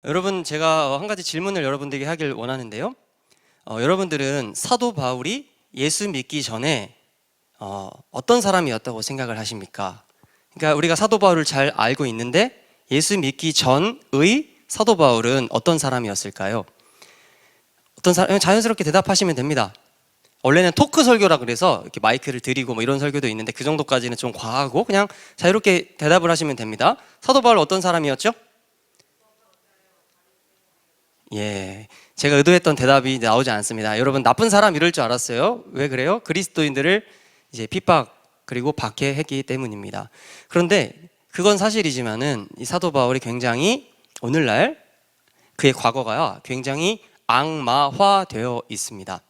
여러분, 제가 한 가지 질문을 여러분들에게 하길 원하는데요. 여러분들은 사도 바울이 예수 믿기 전에 어떤 사람이었다고 생각을 하십니까? 그러니까 우리가 사도 바울을 잘 알고 있는데 예수 믿기 전의 사도 바울은 어떤 사람이었을까요? 어떤 사람? 자연스럽게 대답하시면 됩니다. 원래는 토크 설교라 그래서 이렇게 마이크를 드리고 뭐 이런 설교도 있는데 그 정도까지는 좀 과하고 그냥 자유롭게 대답을 하시면 됩니다. 사도 바울 어떤 사람이었죠? 예, 제가 의도했던 대답이 나오지 않습니다. 여러분, 나쁜 사람 이럴 줄 알았어요. 왜 그래요? 그리스도인들을 이제 핍박 그리고 박해했기 때문입니다. 그런데 그건 사실이지만은 이 사도 바울이 굉장히 오늘날 그의 과거가 굉장히 악마화되어 있습니다.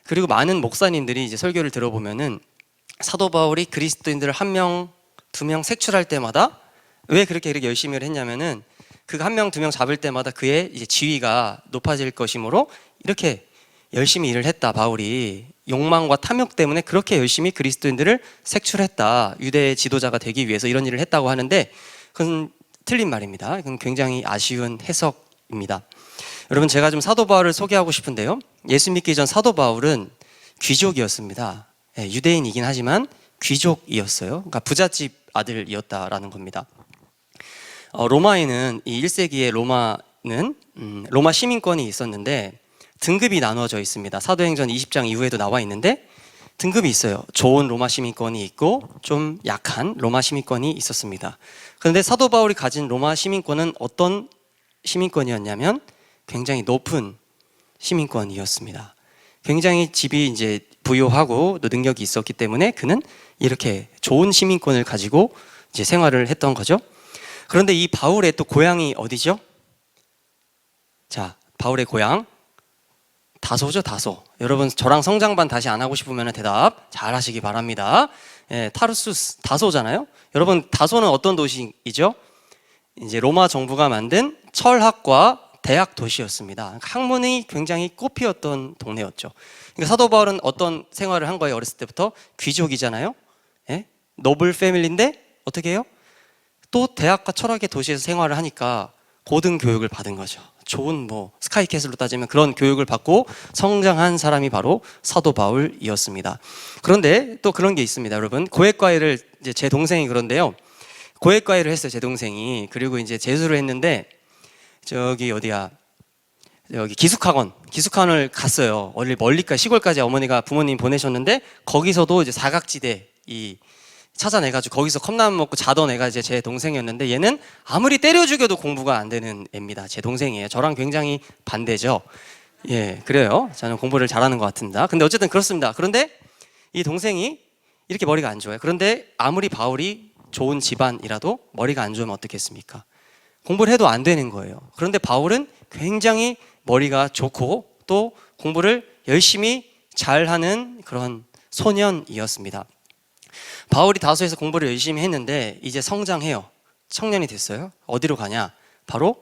그리고 많은 목사님들이 이제 설교를 들어보면은 사도 바울이 그리스도인들을 한 명, 두 명 색출할 때마다 왜 그렇게 열심히 했냐면은 그 한 명, 두 명 잡을 때마다 그의 이제 지위가 높아질 것이므로 이렇게 열심히 일을 했다. 바울이 욕망과 탐욕 때문에 그렇게 열심히 그리스도인들을 색출했다. 유대의 지도자가 되기 위해서 이런 일을 했다고 하는데 그건 틀린 말입니다. 그건 굉장히 아쉬운 해석입니다. 여러분, 제가 좀 사도 바울을 소개하고 싶은데요. 예수 믿기 전 사도 바울은 귀족이었습니다. 유대인이긴 하지만 귀족이었어요. 그러니까 부잣집 아들이었다라는 겁니다. 로마에는 이 1세기의 로마는 로마 시민권이 있었는데 등급이 나누어져 있습니다. 사도행전 20장 이후에도 나와 있는데 등급이 있어요. 좋은 로마 시민권이 있고 좀 약한 로마 시민권이 있었습니다. 그런데 사도 바울이 가진 로마 시민권은 어떤 시민권이었냐면 굉장히 높은 시민권이었습니다. 굉장히 집이 이제 부유하고 또 능력이 있었기 때문에 그는 이렇게 좋은 시민권을 가지고 이제 생활을 했던 거죠. 그런데 이 바울의 또 고향이 어디죠? 자, 바울의 고향 다소죠, 다소. 여러분, 저랑 성장반 다시 안 하고 싶으면 대답 잘 하시기 바랍니다. 타르수스, 다소잖아요. 여러분, 다소는 어떤 도시이죠? 이제 로마 정부가 만든 철학과 대학 도시였습니다. 학문이 굉장히 꽃피었던 동네였죠. 그러니까 사도 바울은 어떤 생활을 한 거예요? 어렸을 때부터 귀족이잖아요. 노블 패밀리인데 어떻게 해요? 또 대학과 철학의 도시에서 생활을 하니까 고등 교육을 받은 거죠. 좋은 스카이캐슬로 따지면 그런 교육을 받고 성장한 사람이 바로 사도 바울이었습니다. 그런데 또 그런 게 있습니다, 여러분. 고액과외를 이제 제 동생이 그런데요. 고액과외를 했어요, 제 동생이. 그리고 이제 재수를 했는데 저기 어디야? 여기 기숙학원을 갔어요. 멀리까지 시골까지 어머니가 부모님 보내셨는데 거기서도 이제 사각지대 찾아내가지고 거기서 컵라면 먹고 자던 애가 이제 제 동생이었는데 얘는 아무리 때려 죽여도 공부가 안 되는 애입니다. 제 동생이에요. 저랑 굉장히 반대죠. 예, 그래요. 저는 공부를 잘하는 것 같습니다. 근데 어쨌든 그렇습니다. 그런데 이 동생이 이렇게 머리가 안 좋아요. 그런데 아무리 바울이 좋은 집안이라도 머리가 안 좋으면 어떻겠습니까? 공부를 해도 안 되는 거예요. 그런데 바울은 굉장히 머리가 좋고 또 공부를 열심히 잘하는 그런 소년이었습니다. 바울이 다소에서 공부를 열심히 했는데 이제 성장해요. 청년이 됐어요. 어디로 가냐? 바로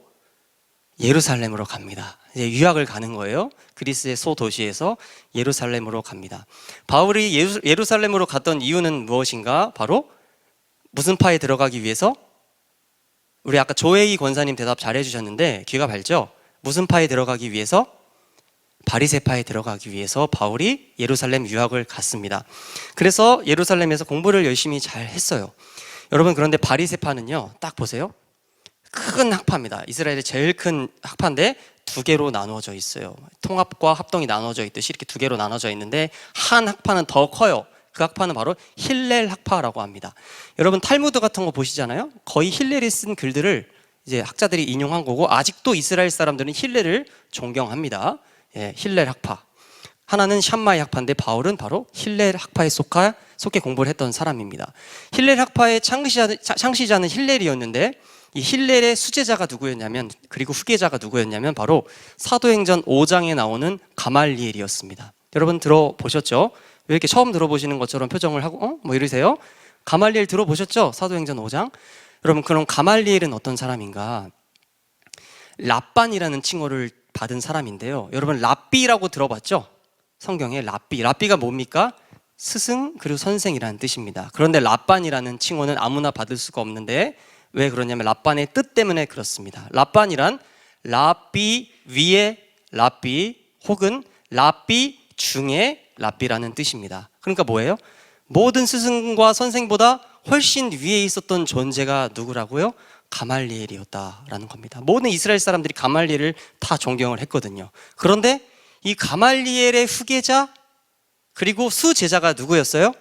예루살렘으로 갑니다. 이제 유학을 가는 거예요. 그리스의 소도시에서 예루살렘으로 갑니다. 바울이 예루살렘으로 갔던 이유는 무엇인가? 바로 무슨 파에 들어가기 위해서? 우리 아까 조혜희 권사님 대답 잘 해주셨는데 귀가 밝죠? 무슨 파에 들어가기 위해서? 바리새파에 들어가기 위해서 바울이 예루살렘 유학을 갔습니다. 그래서 예루살렘에서 공부를 열심히 잘 했어요. 여러분, 그런데 바리새파는요, 딱 보세요. 큰 학파입니다. 이스라엘의 제일 큰 학파인데 두 개로 나누어져 있어요. 통합과 합동이 나누어져 있듯이 이렇게 두 개로 나눠져 있는데 한 학파는 더 커요. 그 학파는 바로 힐렐 학파라고 합니다. 여러분, 탈무드 같은 거 보시잖아요. 거의 힐렐이 쓴 글들을 이제 학자들이 인용한 거고 아직도 이스라엘 사람들은 힐렐을 존경합니다. 힐렐 학파. 하나는 샴마이 학파인데 바울은 바로 힐렐 학파에 속해 공부를 했던 사람입니다. 힐렐 학파의 창시자는 힐렐이었는데 이 힐렐의 수제자가 누구였냐면, 그리고 후계자가 누구였냐면 바로 사도행전 5장에 나오는 가말리엘이었습니다. 여러분 들어보셨죠? 왜 이렇게 처음 들어보시는 것처럼 표정을 하고 이러세요? 가말리엘 들어보셨죠? 사도행전 5장. 여러분, 그럼 가말리엘은 어떤 사람인가? 랍반이라는 칭호를 받은 사람인데요. 여러분, 랍비라고 들어봤죠? 성경에 랍비가 뭡니까? 스승 그리고 선생이라는 뜻입니다. 그런데 랍반이라는 칭호는 아무나 받을 수가 없는데 왜 그러냐면 랍반의 뜻 때문에 그렇습니다. 랍반이란 랍비 위에 랍비 혹은 랍비 중에 랍비라는 뜻입니다. 그러니까 뭐예요? 모든 스승과 선생보다 훨씬 위에 있었던 존재가 누구라고요? 가말리엘이었다라는 겁니다. 모든 이스라엘 사람들이 가말리엘을 다 존경을 했거든요. 그런데 이 가말리엘의 후계자 그리고 수제자가 누구였어요?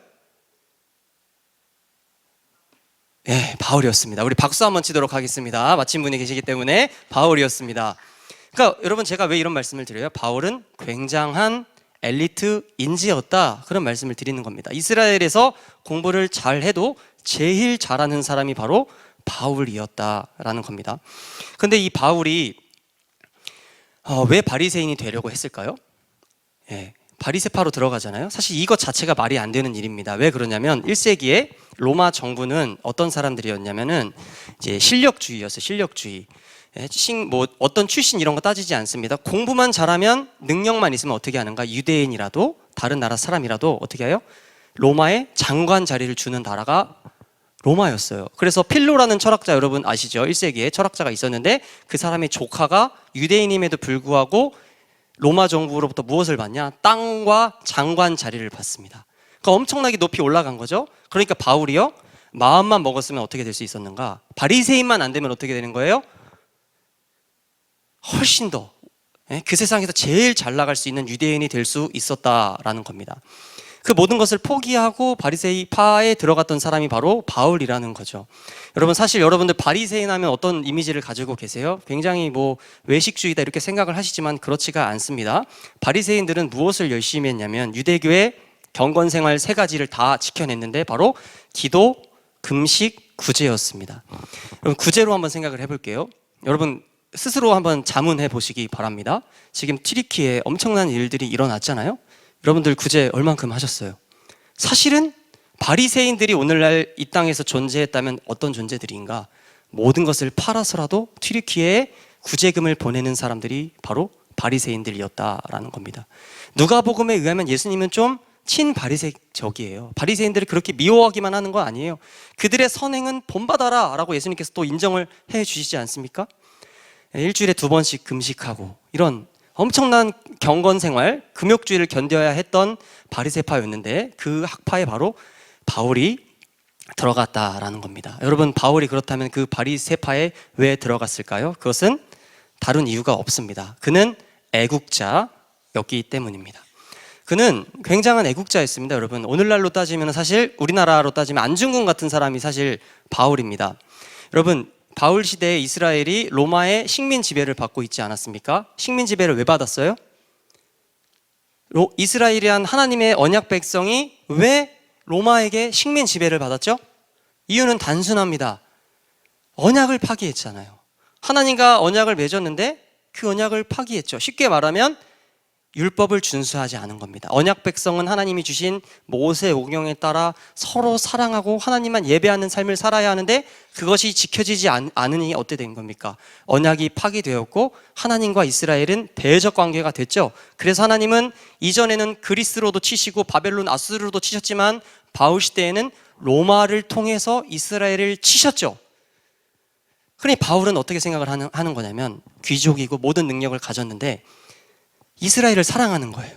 네, 바울이었습니다. 우리 박수 한번 치도록 하겠습니다. 마친 분이 계시기 때문에 바울이었습니다. 그러니까 여러분, 제가 왜 이런 말씀을 드려요? 바울은 굉장한 엘리트 인지였다, 그런 말씀을 드리는 겁니다. 이스라엘에서 공부를 잘해도 제일 잘하는 사람이 바로 바울이었다라는 겁니다. 근데 이 바울이 왜 바리새인이 되려고 했을까요? 예, 바리새파로 들어가잖아요. 사실 이것 자체가 말이 안 되는 일입니다. 왜 그러냐면 1세기에 로마 정부는 어떤 사람들이었냐면은 이제 실력주의였어요. 실력주의. 뭐 어떤 출신 이런 거 따지지 않습니다. 공부만 잘하면, 능력만 있으면 어떻게 하는가? 유대인이라도 다른 나라 사람이라도 어떻게 해요? 로마에 장관 자리를 주는 나라가 로마였어요. 그래서 필로라는 철학자, 여러분 아시죠? 1세기에 철학자가 있었는데 그 사람의 조카가 유대인임에도 불구하고 로마 정부로부터 무엇을 받냐? 땅과 장관 자리를 받습니다. 그러니까 엄청나게 높이 올라간 거죠. 그러니까 바울이요, 마음만 먹었으면 어떻게 될 수 있었는가? 바리새인만 안 되면 어떻게 되는 거예요? 훨씬 더 그 세상에서 제일 잘 나갈 수 있는 유대인이 될 수 있었다라는 겁니다. 그 모든 것을 포기하고 바리새파에 들어갔던 사람이 바로 바울이라는 거죠. 여러분, 사실 여러분들 바리새인 하면 어떤 이미지를 가지고 계세요? 굉장히 뭐 외식주의다 이렇게 생각을 하시지만 그렇지가 않습니다. 바리새인들은 무엇을 열심히 했냐면 유대교의 경건생활 3가지를 다 지켜냈는데 바로 기도, 금식, 구제였습니다. 여러분, 구제로 한번 생각을 해볼게요. 여러분 스스로 한번 자문해 보시기 바랍니다. 지금 튀르키예에 엄청난 일들이 일어났잖아요. 여러분들 구제 얼만큼 하셨어요? 사실은 바리새인들이 오늘날 이 땅에서 존재했다면 어떤 존재들인가? 모든 것을 팔아서라도 튀르키예에 구제금을 보내는 사람들이 바로 바리새인들이었다라는 겁니다. 누가복음에 의하면 예수님은 좀 친바리새적이에요. 바리새인들을 그렇게 미워하기만 하는 거 아니에요. 그들의 선행은 본받아라 라고 예수님께서 또 인정을 해 주시지 않습니까? 일주일에 2번씩 금식하고 이런 엄청난 경건생활, 금욕주의를 견뎌야 했던 바리새파였는데 그 학파에 바로 바울이 들어갔다라는 겁니다. 여러분, 바울이 그렇다면 그 바리새파에 왜 들어갔을까요? 그것은 다른 이유가 없습니다. 그는 애국자였기 때문입니다. 그는 굉장한 애국자였습니다. 여러분, 오늘날로 따지면 사실 우리나라로 따지면 안중근 같은 사람이 사실 바울입니다. 여러분, 바울 시대에 이스라엘이 로마의 식민 지배를 받고 있지 않았습니까? 식민 지배를 왜 받았어요? 이스라엘이란 하나님의 언약 백성이 왜 로마에게 식민 지배를 받았죠? 이유는 단순합니다. 언약을 파기했잖아요. 하나님과 언약을 맺었는데 그 언약을 파기했죠. 쉽게 말하면 율법을 준수하지 않은 겁니다. 언약 백성은 하나님이 주신 모세 오경에 따라 서로 사랑하고 하나님만 예배하는 삶을 살아야 하는데 그것이 지켜지지 않으니 어떻게 된 겁니까? 언약이 파기되었고 하나님과 이스라엘은 대적 관계가 됐죠. 그래서 하나님은 이전에는 그리스로도 치시고 바벨론, 아수르로도 치셨지만 바울 시대에는 로마를 통해서 이스라엘을 치셨죠. 그러니 바울은 어떻게 생각을 하는 거냐면, 귀족이고 모든 능력을 가졌는데 이스라엘을 사랑하는 거예요.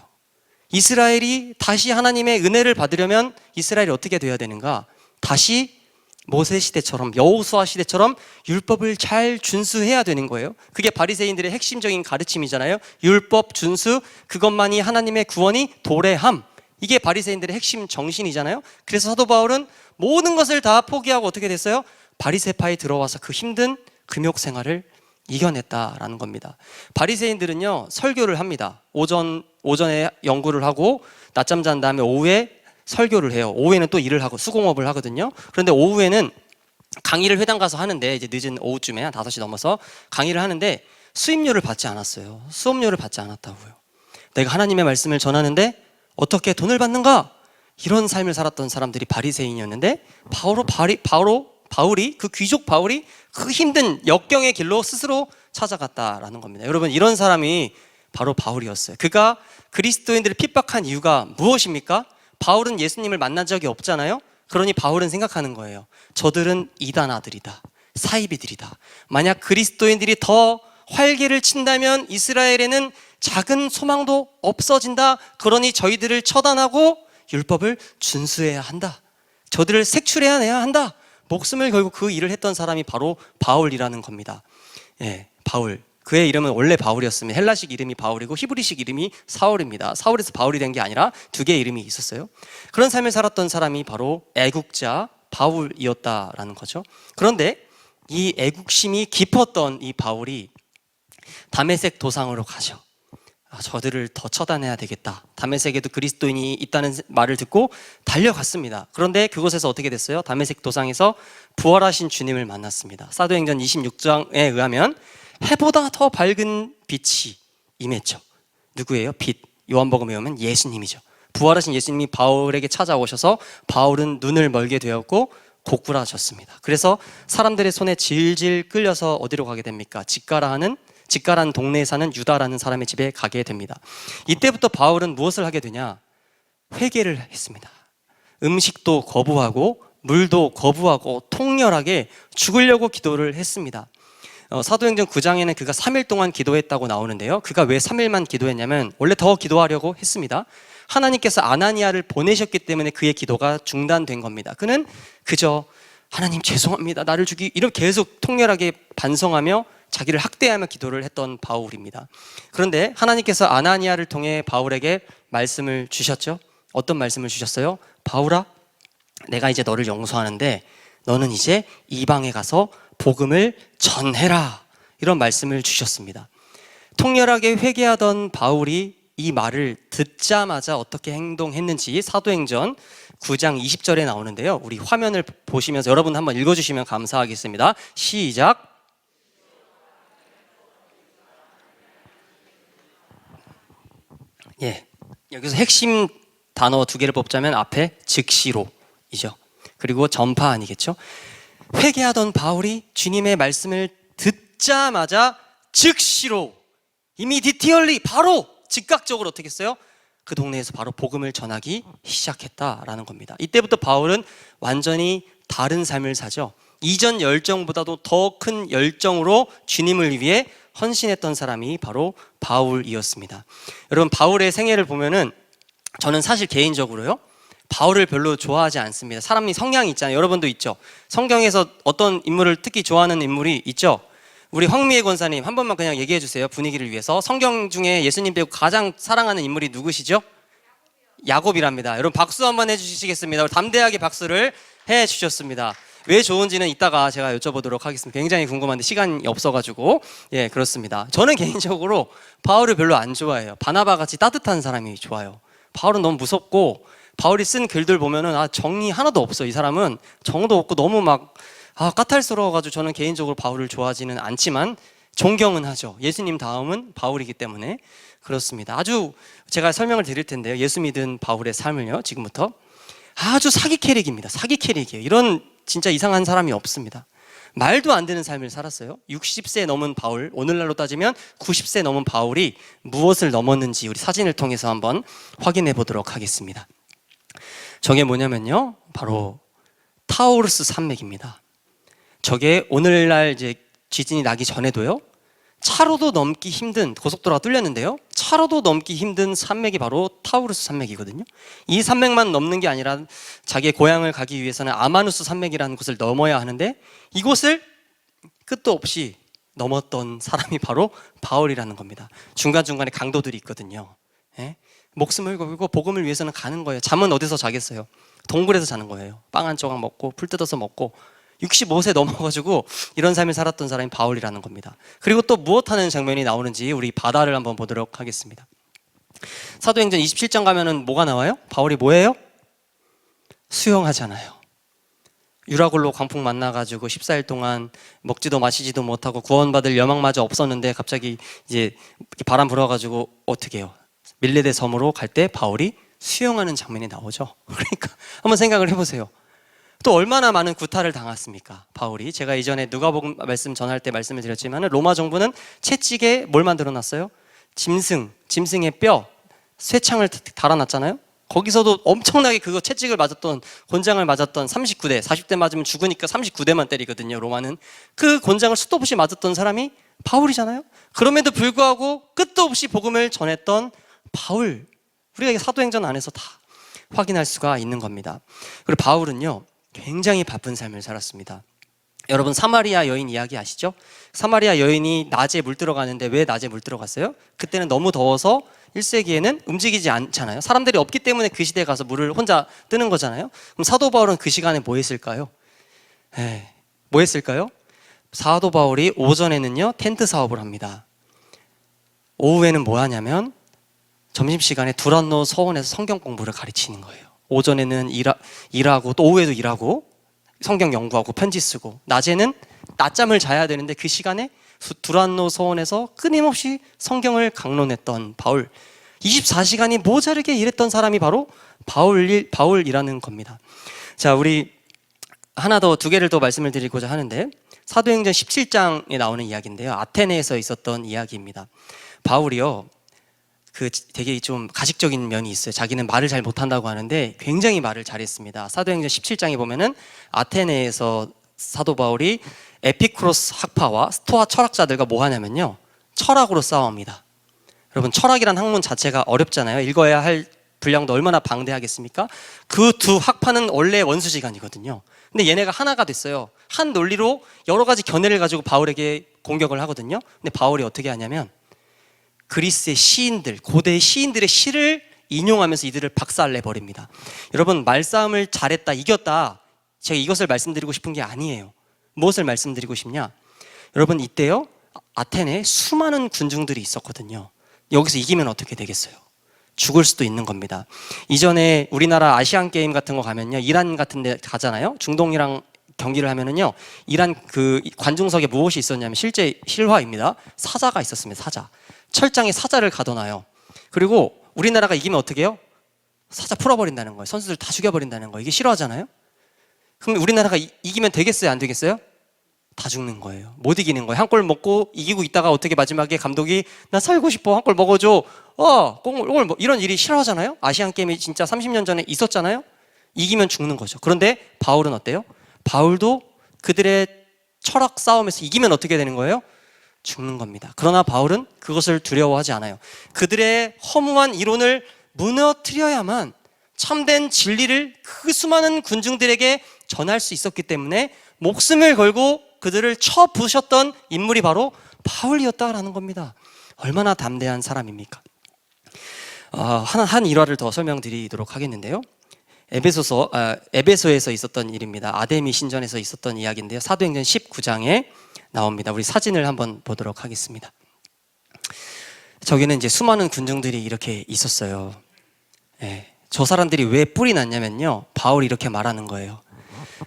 이스라엘이 다시 하나님의 은혜를 받으려면 이스라엘이 어떻게 돼야 되는가? 다시 모세 시대처럼, 여호수아 시대처럼 율법을 잘 준수해야 되는 거예요. 그게 바리새인들의 핵심적인 가르침이잖아요. 율법 준수, 그것만이 하나님의 구원이 도래함. 이게 바리새인들의 핵심 정신이잖아요. 그래서 사도 바울은 모든 것을 다 포기하고 어떻게 됐어요? 바리새파에 들어와서 그 힘든 금욕 생활을 이겨냈다라는 겁니다. 바리새인들은요, 설교를 합니다. 오전에 연구를 하고 낮잠 잔 다음에 오후에 설교를 해요. 오후에는 또 일을 하고 수공업을 하거든요. 그런데 오후에는 강의를 회당 가서 하는데, 이제 늦은 오후쯤에 한 5시 넘어서 강의를 하는데 수임료를 받지 않았어요. 수업료를 받지 않았다고요. 내가 하나님의 말씀을 전하는데 어떻게 돈을 받는가? 이런 삶을 살았던 사람들이 바리새인이었는데 바울이 그 귀족 바울이 그 힘든 역경의 길로 스스로 찾아갔다라는 겁니다. 여러분, 이런 사람이 바로 바울이었어요. 그가 그리스도인들을 핍박한 이유가 무엇입니까? 바울은 예수님을 만난 적이 없잖아요. 그러니 바울은 생각하는 거예요. 저들은 이단 아들이다, 사이비들이다. 만약 그리스도인들이 더 활개를 친다면 이스라엘에는 작은 소망도 없어진다. 그러니 저희들을 처단하고 율법을 준수해야 한다. 저들을 색출해야 한다. 목숨을 걸고 그 일을 했던 사람이 바로 바울이라는 겁니다. 예, 바울. 그의 이름은 원래 바울이었으면 헬라식 이름이 바울이고 히브리식 이름이 사울입니다. 사울에서 바울이 된 게 아니라 두 개의 이름이 있었어요. 그런 삶을 살았던 사람이 바로 애국자 바울이었다라는 거죠. 그런데 이 애국심이 깊었던 이 바울이 다메섹 도상으로 가죠. 저들을 더 처단해야 되겠다. 다메섹에도 그리스도인이 있다는 말을 듣고 달려갔습니다. 그런데 그곳에서 어떻게 됐어요? 다메섹 도상에서 부활하신 주님을 만났습니다. 사도행전 26장에 의하면 해보다 더 밝은 빛이 임했죠. 누구예요? 빛. 요한복음에 보면 예수님이죠. 부활하신 예수님이 바울에게 찾아오셔서 바울은 눈을 멀게 되었고 고꾸라졌습니다. 그래서 사람들의 손에 질질 끌려서 어디로 가게 됩니까? 직가라는 동네에 사는 유다라는 사람의 집에 가게 됩니다. 이때부터 바울은 무엇을 하게 되냐? 회개를 했습니다. 음식도 거부하고 물도 거부하고 통렬하게 죽으려고 기도를 했습니다. 사도행전 9장에는 그가 3일 동안 기도했다고 나오는데요. 그가 왜 3일만 기도했냐면 원래 더 기도하려고 했습니다. 하나님께서 아나니아를 보내셨기 때문에 그의 기도가 중단된 겁니다. 그는 그저 하나님 죄송합니다. 나를 이렇게 계속 통렬하게 반성하며 자기를 학대하며 기도를 했던 바울입니다. 그런데 하나님께서 아나니아를 통해 바울에게 말씀을 주셨죠. 어떤 말씀을 주셨어요? 바울아, 내가 이제 너를 용서하는데 너는 이제 이방에 가서 복음을 전해라. 이런 말씀을 주셨습니다. 통렬하게 회개하던 바울이 이 말을 듣자마자 어떻게 행동했는지 사도행전 9장 20절에 나오는데요. 우리 화면을 보시면서 여러분 한번 읽어주시면 감사하겠습니다. 시작. 예, 여기서 핵심 단어 두 개를 뽑자면 앞에 즉시로이죠. 그리고 전파 아니겠죠? 회개하던 바울이 주님의 말씀을 듣자마자 즉시로 이미디티얼리 바로 즉각적으로 어떻게 했어요? 그 동네에서 바로 복음을 전하기 시작했다라는 겁니다. 이때부터 바울은 완전히 다른 삶을 사죠. 이전 열정보다도 더 큰 열정으로 주님을 위해 헌신했던 사람이 바로 바울이었습니다. 여러분, 바울의 생애를 보면은 저는 사실 개인적으로요, 바울을 별로 좋아하지 않습니다. 사람이 성향이 있잖아요. 여러분도 있죠. 성경에서 어떤 인물을 특히 좋아하는 인물이 있죠. 우리 황미애 권사님 한 번만 그냥 얘기해 주세요. 분위기를 위해서. 성경 중에 예수님 빼고 가장 사랑하는 인물이 누구시죠? 야곱이랍니다. 여러분 박수 한번 해주시겠습니다. 담대하게 박수를 해주셨습니다. 왜 좋은지는 이따가 제가 여쭤보도록 하겠습니다. 굉장히 궁금한데 시간이 없어가지고. 예, 그렇습니다. 저는 개인적으로 바울을 별로 안 좋아해요. 바나바 같이 따뜻한 사람이 좋아요. 바울은 너무 무섭고 바울이 쓴 글들 보면은 정이 하나도 없어. 이 사람은 정도 없고 너무 까탈스러워가지고 저는 개인적으로 바울을 좋아하지는 않지만 존경은 하죠. 예수님 다음은 바울이기 때문에 그렇습니다. 아주 제가 설명을 드릴 텐데요. 예수 믿은 바울의 삶을요, 지금부터 아주 사기 캐릭입니다. 사기 캐릭이에요. 이런 진짜 이상한 사람이 없습니다. 말도 안 되는 삶을 살았어요. 60세 넘은 바울, 오늘날로 따지면 90세 넘은 바울이 무엇을 넘었는지 우리 사진을 통해서 한번 확인해 보도록 하겠습니다. 저게 뭐냐면요, 바로 타우루스 산맥입니다. 저게 오늘날 이제 지진이 나기 전에도요, 차로도 넘기 힘든, 고속도로가 뚫렸는데요, 차로도 넘기 힘든 산맥이 바로 타우루스 산맥이거든요. 이 산맥만 넘는 게 아니라 자기의 고향을 가기 위해서는 아마누스 산맥이라는 곳을 넘어야 하는데 이곳을 끝도 없이 넘었던 사람이 바로 바울이라는 겁니다. 중간중간에 강도들이 있거든요. 예? 목숨을 걸고 복음을 위해서는 가는 거예요. 잠은 어디서 자겠어요? 동굴에서 자는 거예요. 빵 한 조각 먹고 풀 뜯어서 먹고 65세 넘어가지고 이런 삶을 살았던 사람이 바울이라는 겁니다. 그리고 또 무엇하는 장면이 나오는지 우리 바다를 한번 보도록 하겠습니다. 사도행전 27장 가면은 뭐가 나와요? 바울이 뭐예요? 수영하잖아요. 유라굴로 광풍 만나가지고 14일 동안 먹지도 마시지도 못하고 구원받을 여망마저 없었는데 갑자기 이제 바람 불어가지고 어떻게 해요? 밀레데 섬으로 갈 때 바울이 수영하는 장면이 나오죠. 그러니까 한번 생각을 해보세요. 또 얼마나 많은 구타를 당했습니까? 바울이. 제가 이전에 누가복음 말씀 전할 때 말씀을 드렸지만 로마 정부는 채찍에 뭘 만들어놨어요? 짐승의 뼈, 쇠창을 달아놨잖아요. 거기서도 엄청나게 그거 채찍을 맞았던, 곤장을 맞았던 39대, 40대 맞으면 죽으니까 39대만 때리거든요, 로마는. 그 곤장을 수도 없이 맞았던 사람이 바울이잖아요. 그럼에도 불구하고 끝도 없이 복음을 전했던 바울, 우리가 사도행전 안에서 다 확인할 수가 있는 겁니다. 그리고 바울은요, 굉장히 바쁜 삶을 살았습니다. 여러분, 사마리아 여인 이야기 아시죠? 사마리아 여인이 낮에 물 들어가는데 왜 낮에 물 들어갔어요? 그때는 너무 더워서 1세기에는 움직이지 않잖아요. 사람들이 없기 때문에 그 시대에 가서 물을 혼자 뜨는 거잖아요. 그럼 사도 바울은 그 시간에 뭐 했을까요? 뭐 했을까요? 사도 바울이 오전에는요, 텐트 사업을 합니다. 오후에는 뭐 하냐면 점심시간에 두란노 서원에서 성경 공부를 가르치는 거예요. 오전에는 일하고 또 오후에도 일하고 성경 연구하고 편지 쓰고, 낮에는 낮잠을 자야 되는데 그 시간에 두란노 서원에서 끊임없이 성경을 강론했던 바울, 24시간이 모자르게 일했던 사람이 바로 바울이라는 겁니다. 자, 우리 하나 더, 두 개를 더 말씀을 드리고자 하는데, 사도행전 17장에 나오는 이야기인데요, 아테네에서 있었던 이야기입니다. 바울이요, 되게 좀 가식적인 면이 있어요. 자기는 말을 잘 못한다고 하는데 굉장히 말을 잘했습니다. 사도행전 17장에 보면은 아테네에서 사도 바울이 에피쿠로스 학파와 스토아 철학자들과 뭐 하냐면요, 철학으로 싸웁니다. 여러분, 철학이란 학문 자체가 어렵잖아요. 읽어야 할 분량도 얼마나 방대하겠습니까? 그 두 학파는 원래 원수지간이거든요. 근데 얘네가 하나가 됐어요. 한 논리로 여러 가지 견해를 가지고 바울에게 공격을 하거든요. 근데 바울이 어떻게 하냐면 그리스의 시인들, 고대 시인들의 시를 인용하면서 이들을 박살내버립니다. 여러분, 말싸움을 잘했다, 이겼다, 제가 이것을 말씀드리고 싶은 게 아니에요. 무엇을 말씀드리고 싶냐? 여러분, 이때요, 아테네에 수많은 군중들이 있었거든요. 여기서 이기면 어떻게 되겠어요? 죽을 수도 있는 겁니다. 이전에 우리나라 아시안 게임 같은 거 가면요, 이란 같은 데 가잖아요. 중동이랑 경기를 하면은요, 이란 그 관중석에 무엇이 있었냐면 실제 실화입니다. 사자가 있었습니다. 사자. 철장에 사자를 가둬놔요. 그리고 우리나라가 이기면 어떻게 해요? 사자 풀어버린다는 거예요. 선수들 다 죽여버린다는 거예요. 이게 싫어하잖아요. 그럼 우리나라가 이기면 되겠어요? 안 되겠어요? 다 죽는 거예요. 못 이기는 거예요. 한 골 먹고 이기고 있다가 어떻게 마지막에 감독이 나 살고 싶어, 한 골 먹어줘, 골 이런 일이 싫어하잖아요. 아시안 게임이 진짜 30년 전에 있었잖아요. 이기면 죽는 거죠. 그런데 바울은 어때요? 바울도 그들의 철학 싸움에서 이기면 어떻게 되는 거예요? 죽는 겁니다. 그러나 바울은 그것을 두려워하지 않아요. 그들의 허무한 이론을 무너뜨려야만 참된 진리를 그 수많은 군중들에게 전할 수 있었기 때문에 목숨을 걸고 그들을 쳐부셨던 인물이 바로 바울이었다라는 겁니다. 얼마나 담대한 사람입니까? 한 일화를 더 설명드리도록 하겠는데요, 에베소에서 있었던 일입니다. 아데미 신전에서 있었던 이야기인데요, 사도행전 19장에 나옵니다. 우리 사진을 한번 보도록 하겠습니다. 저기는 이제 수많은 군중들이 이렇게 있었어요. 저 사람들이 왜 뿔이 났냐면요, 바울이 이렇게 말하는 거예요.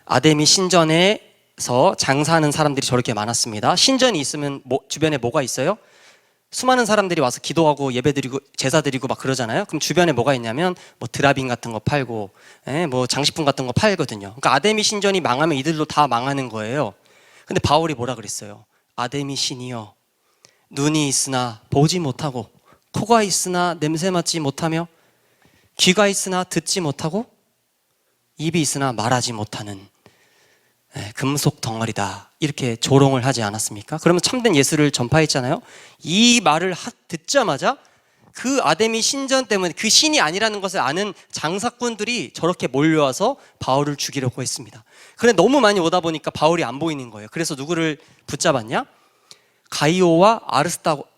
아데미 신전에서 장사하는 사람들이 저렇게 많았습니다. 신전이 있으면 주변에 뭐가 있어요? 수많은 사람들이 와서 기도하고 예배드리고 제사드리고 막 그러잖아요. 그럼 주변에 뭐가 있냐면 뭐 드라빈 같은 거 팔고, 뭐 장식품 같은 거 팔거든요. 그러니까 아데미 신전이 망하면 이들도 다 망하는 거예요. 근데 바울이 뭐라 그랬어요? 아데미 신이여, 눈이 있으나 보지 못하고, 코가 있으나 냄새 맡지 못하며, 귀가 있으나 듣지 못하고, 입이 있으나 말하지 못하는 금속 덩어리다, 이렇게 조롱을 하지 않았습니까? 그러면 참된 예수를 전파했잖아요. 이 말을 듣자마자 그 아데미 신전 때문에 그 신이 아니라는 것을 아는 장사꾼들이 저렇게 몰려와서 바울을 죽이려고 했습니다. 그런데 너무 많이 오다 보니까 바울이 안 보이는 거예요. 그래서 누구를 붙잡았냐? 가이오와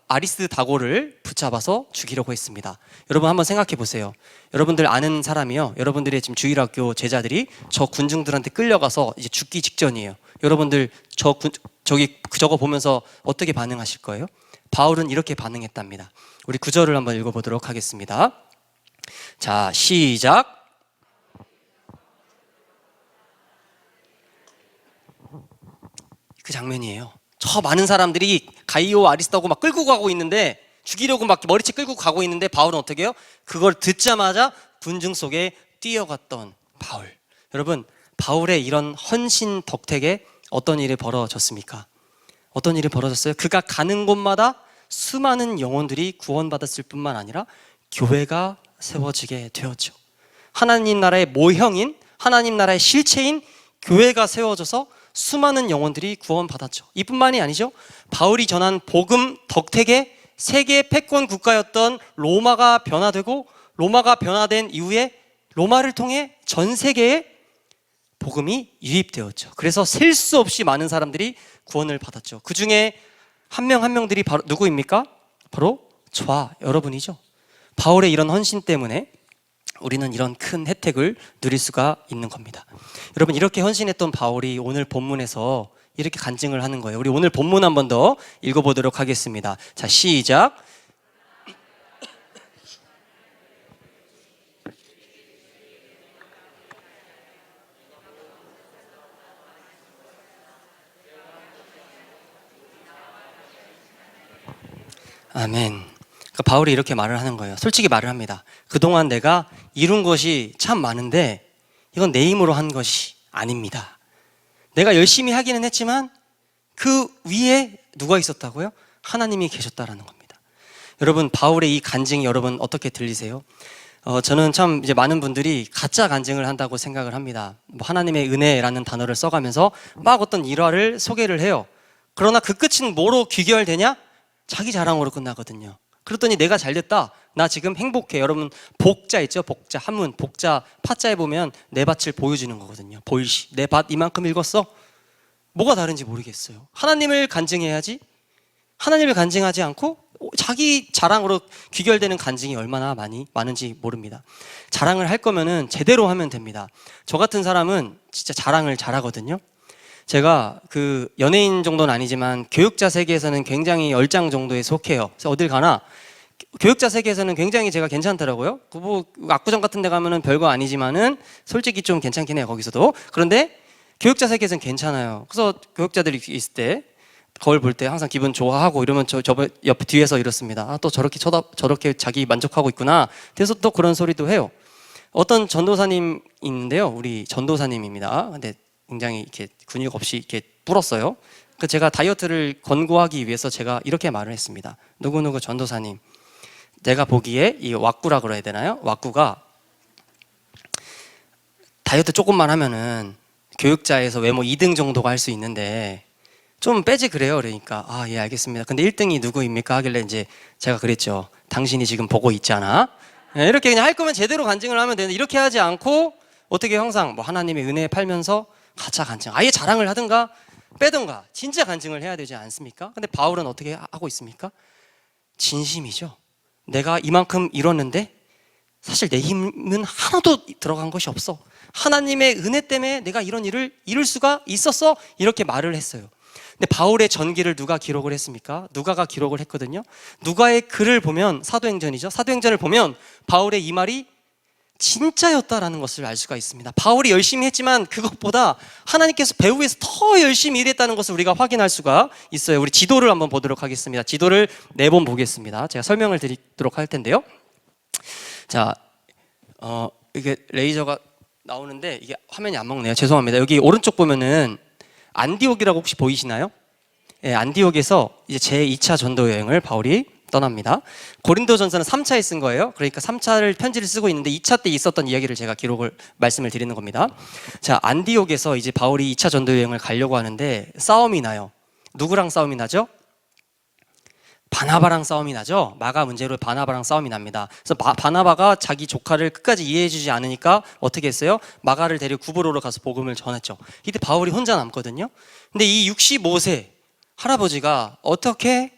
아리스다고를 붙잡아서 죽이려고 했습니다. 여러분, 한번 생각해 보세요. 여러분들 아는 사람이요, 여러분들의 지금 주일학교 제자들이 저 군중들한테 끌려가서 이제 죽기 직전이에요. 여러분들 저거 보면서 어떻게 반응하실 거예요? 바울은 이렇게 반응했답니다. 우리 구절을 한번 읽어보도록 하겠습니다. 자, 시작. 그 장면이에요. 저 많은 사람들이 가이오 아리스다고 막 끌고 가고 있는데, 죽이려고 막 머리채 끌고 가고 있는데 바울은 어떻게 해요? 그걸 듣자마자 군중 속에 뛰어갔던 바울. 여러분, 바울의 이런 헌신 덕택에 어떤 일이 벌어졌습니까? 어떤 일이 벌어졌어요? 그가 가는 곳마다 수많은 영혼들이 구원받았을 뿐만 아니라 교회가 세워지게 되었죠. 하나님 나라의 모형인, 하나님 나라의 실체인 교회가 세워져서 수많은 영혼들이 구원받았죠. 이뿐만이 아니죠. 바울이 전한 복음 덕택에 세계 패권 국가였던 로마가 변화되고, 로마가 변화된 이후에 로마를 통해 전 세계에 복음이 유입되었죠. 그래서 셀 수 없이 많은 사람들이 구원을 받았죠. 그 중에 한 명 한 명들이 바로 누구입니까? 바로 저와 여러분이죠. 바울의 이런 헌신 때문에 우리는 이런 큰 혜택을 누릴 수가 있는 겁니다. 여러분, 이렇게 헌신했던 바울이 오늘 본문에서 이렇게 간증을 하는 거예요. 우리 오늘 본문 한 번 더 읽어보도록 하겠습니다. 자, 시작. 아멘. 그러니까 바울이 이렇게 말을 하는 거예요. 솔직히 말을 합니다. 그동안 내가 이룬 것이 참 많은데 이건 내 힘으로 한 것이 아닙니다. 내가 열심히 하기는 했지만 그 위에 누가 있었다고요? 하나님이 계셨다라는 겁니다. 여러분, 바울의 이 간증이 여러분 어떻게 들리세요? 저는 참 이제 많은 분들이 가짜 간증을 한다고 생각을 합니다. 뭐 하나님의 은혜라는 단어를 써가면서 막 어떤 일화를 소개를 해요. 그러나 그 끝은 뭐로 귀결되냐? 자기 자랑으로 끝나거든요. 그랬더니 내가 잘됐다, 나 지금 행복해. 여러분, 복자 있죠? 복자, 한문, 복자, 파자에 보면 내 밭을 보여주는 거거든요. 보일시, 내 밭 이만큼 읽었어? 뭐가 다른지 모르겠어요. 하나님을 간증해야지. 하나님을 간증하지 않고 자기 자랑으로 귀결되는 간증이 얼마나 많은지 모릅니다. 자랑을 할 거면은 제대로 하면 됩니다. 저 같은 사람은 진짜 자랑을 잘하거든요. 제가 그 연예인 정도는 아니지만 교육자 세계에서는 굉장히 열장 정도에 속해요. 그래서 어딜 가나 교육자 세계에서는 굉장히 제가 괜찮더라고요. 뭐 압구정 같은 데 가면은 별거 아니지만은 솔직히 좀 괜찮긴 해요, 거기서도. 그런데 교육자 세계에서는 괜찮아요. 그래서 교육자들이 있을 때 거울 볼 때 항상 기분 좋아하고 이러면 저 옆 뒤에서 이렇습니다. 아, 또 저렇게 저렇게 자기 만족하고 있구나. 그래서 또 그런 소리도 해요. 어떤 전도사님 있는데요. 우리 전도사님입니다. 근데 굉장히 이렇게 근육 없이 이렇게 불었어요. 그 제가 다이어트를 권고하기 위해서 제가 이렇게 말을 했습니다. 누구누구 전도사님, 내가 보기에 이 왁구라 그래야 되나요? 왁구가 다이어트 조금만 하면은 교육자에서 외모 2등 정도가 할 수 있는데 좀 빼지 그래요. 그러니까 아, 예, 알겠습니다. 근데 1등이 누구입니까? 하길래 이제 제가 그랬죠. 당신이 지금 보고 있잖아. 이렇게 그냥 할 거면 제대로 간증을 하면 되는데 이렇게 하지 않고 어떻게 항상 뭐 하나님의 은혜에 팔면서 가짜 간증, 아예 자랑을 하든가 빼든가 진짜 간증을 해야 되지 않습니까? 근데 바울은 어떻게 하고 있습니까? 진심이죠. 내가 이만큼 이뤘는데 사실 내 힘은 하나도 들어간 것이 없어. 하나님의 은혜 때문에 내가 이런 일을 이룰 수가 있었어. 이렇게 말을 했어요. 근데 바울의 전기를 누가 기록을 했습니까? 누가가 기록을 했거든요. 누가의 글을 보면, 사도행전이죠. 사도행전을 보면 바울의 이 말이 진짜였다라는 것을 알 수가 있습니다. 바울이 열심히 했지만 그것보다 하나님께서 배후에서 더 열심히 일했다는 것을 우리가 확인할 수가 있어요. 우리 지도를 한번 보도록 하겠습니다. 지도를 4번 보겠습니다. 제가 설명을 드리도록 할 텐데요. 자, 이게 레이저가 나오는데 이게 화면이 안 먹네요. 죄송합니다. 여기 오른쪽 보면은 안디옥이라고 혹시 보이시나요? 예, 안디옥에서 이제 제2차 전도 여행을 바울이 떠납니다. 고린도전서는 3차에 쓴 거예요. 그러니까 3차를 편지를 쓰고 있는데 2차 때 있었던 이야기를 제가 말씀을 드리는 겁니다. 자, 안디옥에서 이제 바울이 2차 전도 여행을 가려고 하는데 싸움이 나요. 누구랑 싸움이 나죠? 바나바랑 싸움이 나죠. 마가 문제로 바나바랑 싸움이 납니다. 그래서 바나바가 자기 조카를 끝까지 이해해주지 않으니까 어떻게 했어요? 마가를 데리고 구브로로 가서 복음을 전했죠. 이때 바울이 혼자 남거든요. 근데 이 65세 할아버지가 어떻게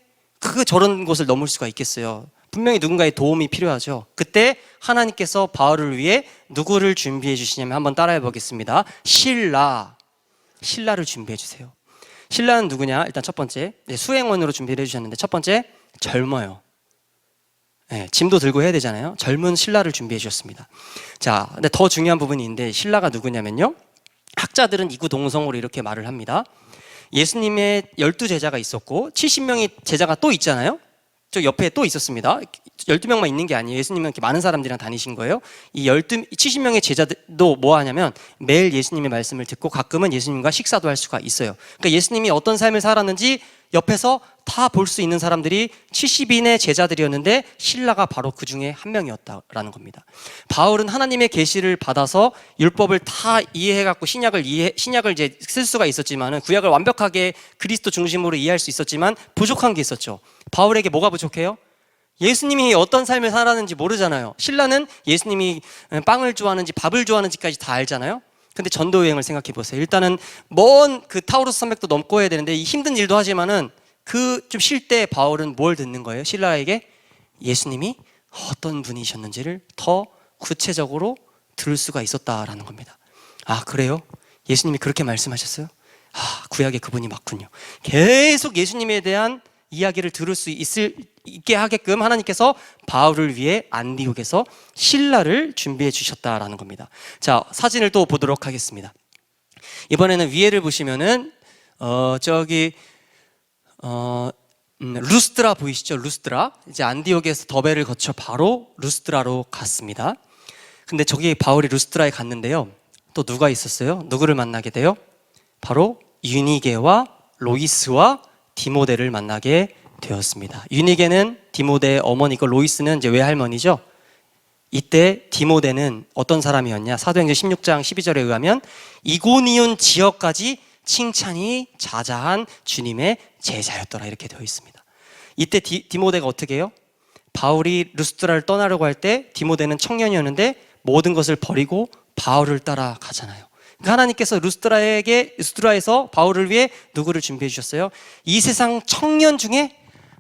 저런 곳을 넘을 수가 있겠어요? 분명히 누군가의 도움이 필요하죠. 그때 하나님께서 바울을 위해 누구를 준비해 주시냐면 한번 따라해 보겠습니다. 신라를 준비해 주세요. 신라는 누구냐? 일단 첫 번째 수행원으로 준비를 해주셨는데, 첫 번째 젊어요. 네, 짐도 들고 해야 되잖아요. 젊은 신라를 준비해 주셨습니다. 자, 근데 더 중요한 부분이 있는데 신라가 누구냐면요, 학자들은 이구동성으로 이렇게 말을 합니다. 예수님의 12제자가 있었고 70명의 제자가 또 있잖아요. 저 옆에 또 있었습니다. 12명만 있는 게 아니에요. 예수님은 이렇게 많은 사람들이랑 다니신 거예요. 이 70명의 제자도 뭐 하냐면 매일 예수님의 말씀을 듣고 가끔은 예수님과 식사도 할 수가 있어요. 그러니까 예수님이 어떤 삶을 살았는지 옆에서 다 볼 수 있는 사람들이 70인의 제자들이었는데 신라가 바로 그 중에 한 명이었다라는 겁니다. 바울은 하나님의 계시를 받아서 율법을 다 이해해갖고 신약을 이제 쓸 수가 있었지만은, 구약을 완벽하게 그리스도 중심으로 이해할 수 있었지만 부족한 게 있었죠. 바울에게 뭐가 부족해요? 예수님이 어떤 삶을 살았는지 모르잖아요. 신라는 예수님이 빵을 좋아하는지 밥을 좋아하는지까지 다 알잖아요. 근데 전도 여행을 생각해 보세요. 일단은 먼 그 타우루스 산맥도 넘고 해야 되는데 이 힘든 일도 하지만은 그 좀 쉴 때 바울은 뭘 듣는 거예요? 신라에게 예수님이 어떤 분이셨는지를 더 구체적으로 들을 수가 있었다라는 겁니다. 아, 그래요? 예수님이 그렇게 말씀하셨어요? 아, 구약의 그분이 맞군요. 계속 예수님에 대한 이야기를 들을 수 있게 하게끔 하나님께서 바울을 위해 안디옥에서 신라를 준비해 주셨다라는 겁니다. 자, 사진을 또 보도록 하겠습니다. 이번에는 위에를 보시면은 루스드라 보이시죠? 루스드라. 이제 안디옥에서 더베를 거쳐 바로 루스드라로 갔습니다. 근데 저기 바울이 루스드라에 갔는데요, 또 누가 있었어요? 누구를 만나게 돼요? 바로 유니게와 로이스와 디모데를 만나게 되었습니다. 유니게는 디모데의 어머니고 로이스는 이제 외할머니죠. 이때 디모데는 어떤 사람이었냐? 사도행전 16장 12절에 의하면 이고니온 지역까지 칭찬이 자자한 주님의 제자였더라, 이렇게 되어 있습니다. 이때 디모데가 어떻게 해요? 바울이 루스드라를 떠나려고 할 때 디모데는 청년이었는데 모든 것을 버리고 바울을 따라가잖아요. 하나님께서 루스드라에서 바울을 위해 누구를 준비해 주셨어요? 이 세상 청년 중에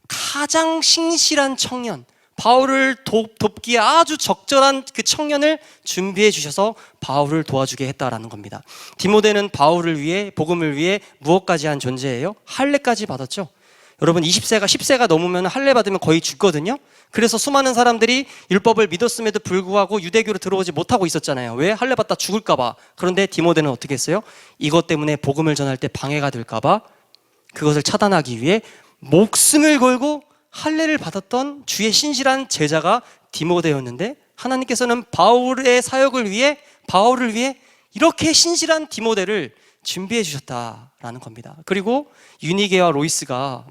가장 신실한 청년, 바울을 돕기에 아주 적절한 그 청년을 준비해 주셔서 바울을 도와주게 했다라는 겁니다. 디모데는 바울을 위해, 복음을 위해 무엇까지 한 존재예요? 할례까지 받았죠. 여러분, 10세가 넘으면 할례 받으면 거의 죽거든요. 그래서 수많은 사람들이 율법을 믿었음에도 불구하고 유대교로 들어오지 못하고 있었잖아요. 왜? 할례 받다 죽을까 봐. 그런데 디모데는 어떻게 했어요? 이것 때문에 복음을 전할 때 방해가 될까 봐 그것을 차단하기 위해 목숨을 걸고 할례를 받았던 주의 신실한 제자가 디모데였는데, 하나님께서는 바울의 사역을 위해, 바울을 위해 이렇게 신실한 디모데를 준비해 주셨다라는 겁니다. 그리고 유니게와 로이스가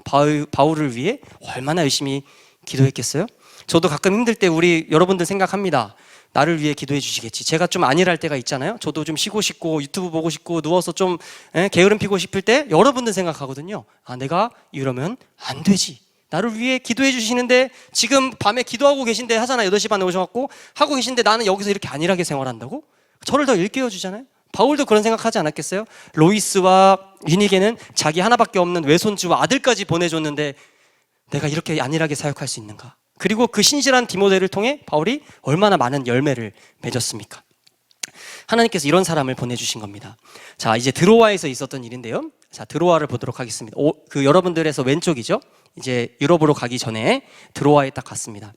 바울을 위해 얼마나 열심히 기도했겠어요? 저도 가끔 힘들 때 우리 여러분들 생각합니다. 나를 위해 기도해 주시겠지. 제가 좀 안일할 때가 있잖아요. 저도 좀 쉬고 싶고 유튜브 보고 싶고 누워서 좀 게으름 피고 싶을 때 여러분들 생각하거든요. 아, 내가 이러면 안 되지. 나를 위해 기도해 주시는데 지금 밤에 기도하고 계신데 하잖아요. 8시 반에 오셔갖고 하고 계신데 나는 여기서 이렇게 안일하게 생활한다고? 저를 더 일깨워 주잖아요. 바울도 그런 생각하지 않았겠어요? 로이스와 유니게는 자기 하나밖에 없는 외손주와 아들까지 보내줬는데 내가 이렇게 안일하게 사역할 수 있는가? 그리고 그 신실한 디모데를 통해 바울이 얼마나 많은 열매를 맺었습니까? 하나님께서 이런 사람을 보내주신 겁니다. 자, 이제 드로아에서 있었던 일인데요. 자, 드로아를 보도록 하겠습니다. 여러분들에서 왼쪽이죠? 이제 유럽으로 가기 전에 드로아에 딱 갔습니다.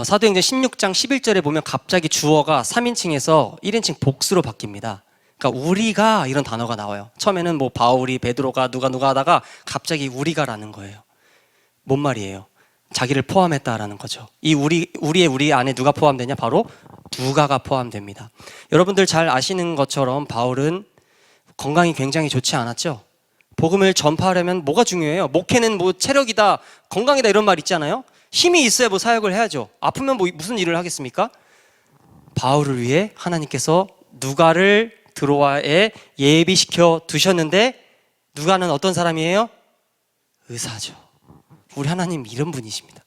사도행전 16장 11절에 보면 갑자기 주어가 3인칭에서 1인칭 복수로 바뀝니다. 그러니까 우리가 이런 단어가 나와요. 처음에는 뭐 바울이, 베드로가, 누가 하다가 갑자기 우리가라는 거예요. 뭔 말이에요? 자기를 포함했다라는 거죠. 이 우리 안에 누가 포함되냐? 바로 누가가 포함됩니다. 여러분들 잘 아시는 것처럼 바울은 건강이 굉장히 좋지 않았죠. 복음을 전파하려면 뭐가 중요해요? 목회는 뭐 체력이다, 건강이다 이런 말 있잖아요. 힘이 있어야 뭐 사역을 해야죠. 아프면 뭐 무슨 일을 하겠습니까? 바울을 위해 하나님께서 누가를 드로아에 예비시켜 두셨는데, 누가는 어떤 사람이에요? 의사죠. 우리 하나님 이런 분이십니다.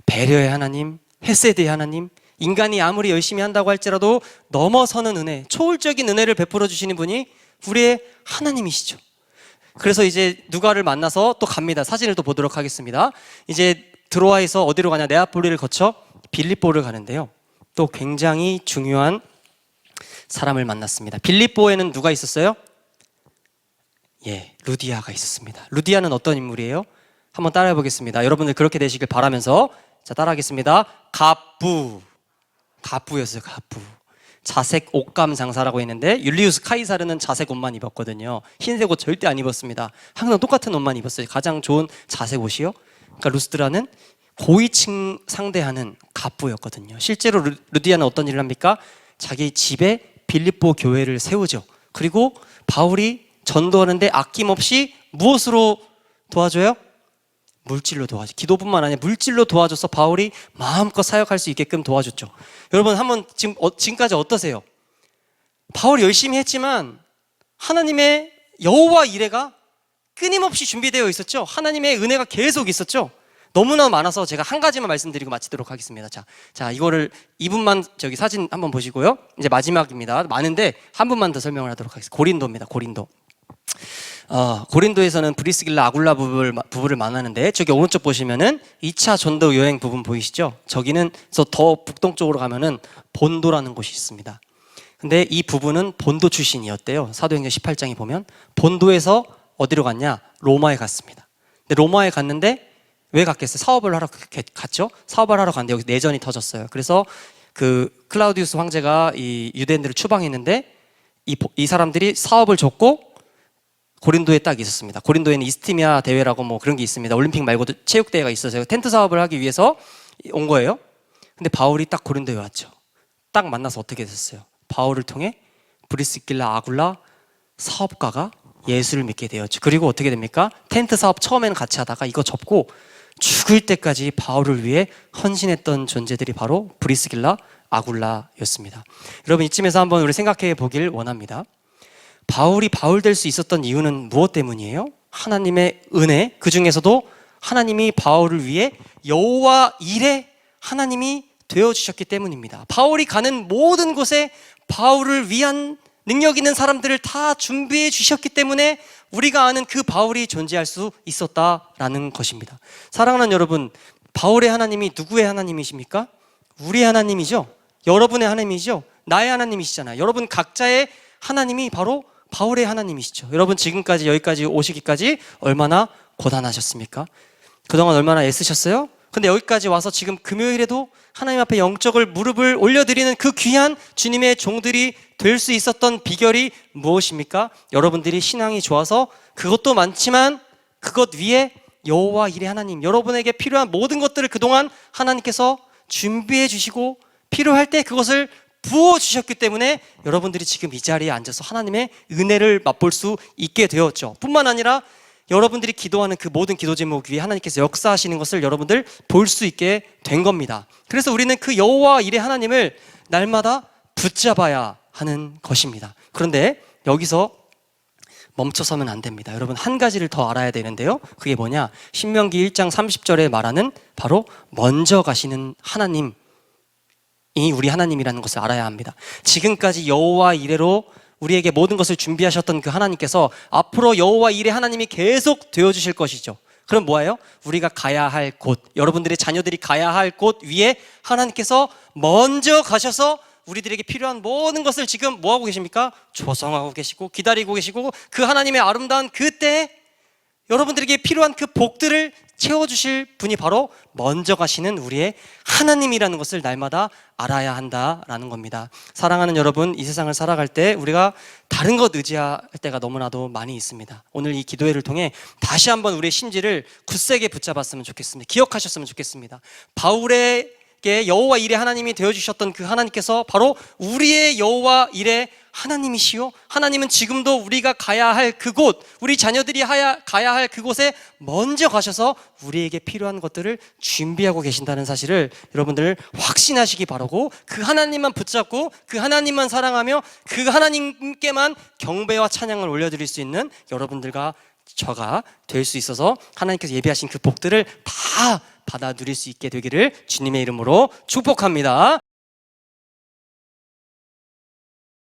배려의 하나님, 헤세드의 하나님, 인간이 아무리 열심히 한다고 할지라도 넘어서는 은혜, 초월적인 은혜를 베풀어 주시는 분이 우리의 하나님이시죠. 그래서 이제 누가를 만나서 또 갑니다. 사진을 또 보도록 하겠습니다. 이제 드로아에서 어디로 가냐? 네아폴리를 거쳐 빌립보를 가는데요. 또 굉장히 중요한 사람을 만났습니다. 빌립보에는 누가 있었어요? 루디아가 있었습니다. 루디아는 어떤 인물이에요? 한번 따라해 보겠습니다. 여러분들 그렇게 되시길 바라면서, 자, 따라하겠습니다. 갑부였어요. 갑부. 자색 옷감 장사라고 했는데 율리우스 카이사르는 자색 옷만 입었거든요. 흰색 옷 절대 안 입었습니다. 항상 똑같은 옷만 입었어요. 가장 좋은 자색 옷이요. 그러니까 루스드라는 고위층 상대하는 갑부였거든요. 실제로 루디아는 어떤 일을 합니까? 자기 집에 빌립보 교회를 세우죠. 그리고 바울이 전도하는데 아낌없이 무엇으로 도와줘요? 물질로 도와줘. 기도뿐만 아니라 물질로 도와줘서 바울이 마음껏 사역할 수 있게끔 도와줬죠. 여러분 한번 지금까지 어떠세요? 바울이 열심히 했지만 하나님의 여호와 이레가 끊임없이 준비되어 있었죠. 하나님의 은혜가 계속 있었죠. 너무나 많아서 제가 한 가지만 말씀드리고 마치도록 하겠습니다. 자, 이거를 2분만 저기 사진 한번 보시고요. 이제 마지막입니다. 많은데 한 분만 더 설명을 하도록 하겠습니다. 고린도입니다. 고린도. 고린도에서는 브리스길라 아굴라 부부를 만나는데 저기 오른쪽 보시면은 2차 전도 여행 부분 보이시죠? 저기는 더 북동쪽으로 가면은 본도라는 곳이 있습니다. 근데 이 부부는 본도 출신이었대요. 사도행전 18장에 보면 본도에서 어디로 갔냐? 로마에 갔습니다. 근데 로마에 갔는데 왜 갔겠어요? 사업을 하러 갔죠? 사업을 하러 갔는데 여기 내전이 터졌어요. 그래서 그 클라우디우스 황제가 이 유대인들을 추방했는데 이 사람들이 사업을 줬고 고린도에 딱 있었습니다. 고린도에는 이스티미아 대회라고 뭐 그런 게 있습니다. 올림픽 말고도 체육대회가 있어서 텐트 사업을 하기 위해서 온 거예요. 근데 바울이 딱 고린도에 왔죠. 딱 만나서 어떻게 됐어요? 바울을 통해 브리스길라 아굴라 사업가가 예수를 믿게 되었죠. 그리고 어떻게 됩니까? 텐트 사업 처음에는 같이 하다가 이거 접고 죽을 때까지 바울을 위해 헌신했던 존재들이 바로 브리스길라 아굴라였습니다. 여러분 이쯤에서 한번 우리 생각해 보길 원합니다. 바울이 바울 될 수 있었던 이유는 무엇 때문이에요? 하나님의 은혜, 그 중에서도 하나님이 바울을 위해 여호와 이레 하나님이 되어주셨기 때문입니다. 바울이 가는 모든 곳에 바울을 위한 능력 있는 사람들을 다 준비해 주셨기 때문에 우리가 아는 그 바울이 존재할 수 있었다라는 것입니다. 사랑하는 여러분, 바울의 하나님이 누구의 하나님이십니까? 우리의 하나님이죠. 여러분의 하나님이죠. 나의 하나님이시잖아요. 여러분 각자의 하나님이 바로 바울의 하나님이시죠. 여러분 지금까지 여기까지 오시기까지 얼마나 고단하셨습니까? 그동안 얼마나 애쓰셨어요? 근데 여기까지 와서 지금 금요일에도 하나님 앞에 영적을 무릎을 올려드리는 그 귀한 주님의 종들이 될 수 있었던 비결이 무엇입니까? 여러분들이 신앙이 좋아서 그것도 많지만 그것 위에 여호와 이레 하나님, 여러분에게 필요한 모든 것들을 그동안 하나님께서 준비해 주시고 필요할 때 그것을 부어주셨기 때문에 여러분들이 지금 이 자리에 앉아서 하나님의 은혜를 맛볼 수 있게 되었죠. 뿐만 아니라 여러분들이 기도하는 그 모든 기도 제목 위에 하나님께서 역사하시는 것을 여러분들 볼 수 있게 된 겁니다. 그래서 우리는 그 여호와 이레 하나님을 날마다 붙잡아야 하는 것입니다. 그런데 여기서 멈춰서면 안 됩니다. 여러분 한 가지를 더 알아야 되는데요. 그게 뭐냐? 신명기 1장 30절에 말하는 바로 먼저 가시는 하나님, 이 우리 하나님이라는 것을 알아야 합니다. 지금까지 여호와 이레로 우리에게 모든 것을 준비하셨던 그 하나님께서 앞으로 여호와 이레 하나님이 계속 되어주실 것이죠. 그럼 뭐예요? 우리가 가야 할 곳, 여러분들의 자녀들이 가야 할 곳 위에 하나님께서 먼저 가셔서 우리들에게 필요한 모든 것을 지금 뭐하고 계십니까? 조성하고 계시고 기다리고 계시고 그 하나님의 아름다운 그때 여러분들에게 필요한 그 복들을 채워주실 분이 바로 먼저 가시는 우리의 하나님이라는 것을 날마다 알아야 한다라는 겁니다. 사랑하는 여러분, 이 세상을 살아갈 때 우리가 다른 것 의지할 때가 너무나도 많이 있습니다. 오늘 이 기도회를 통해 다시 한번 우리의 심지를 굳세게 붙잡았으면 좋겠습니다. 기억하셨으면 좋겠습니다. 바울에게 여호와 이레 하나님이 되어주셨던 그 하나님께서 바로 우리의 여호와 이레 하나님이시요, 하나님은 지금도 우리가 가야 할 그곳, 우리 자녀들이 가야 할 그곳에 먼저 가셔서 우리에게 필요한 것들을 준비하고 계신다는 사실을 여러분들 확신하시기 바라고, 그 하나님만 붙잡고 그 하나님만 사랑하며 그 하나님께만 경배와 찬양을 올려드릴 수 있는 여러분들과 저가 될 수 있어서 하나님께서 예비하신 그 복들을 다 받아 누릴 수 있게 되기를 주님의 이름으로 축복합니다.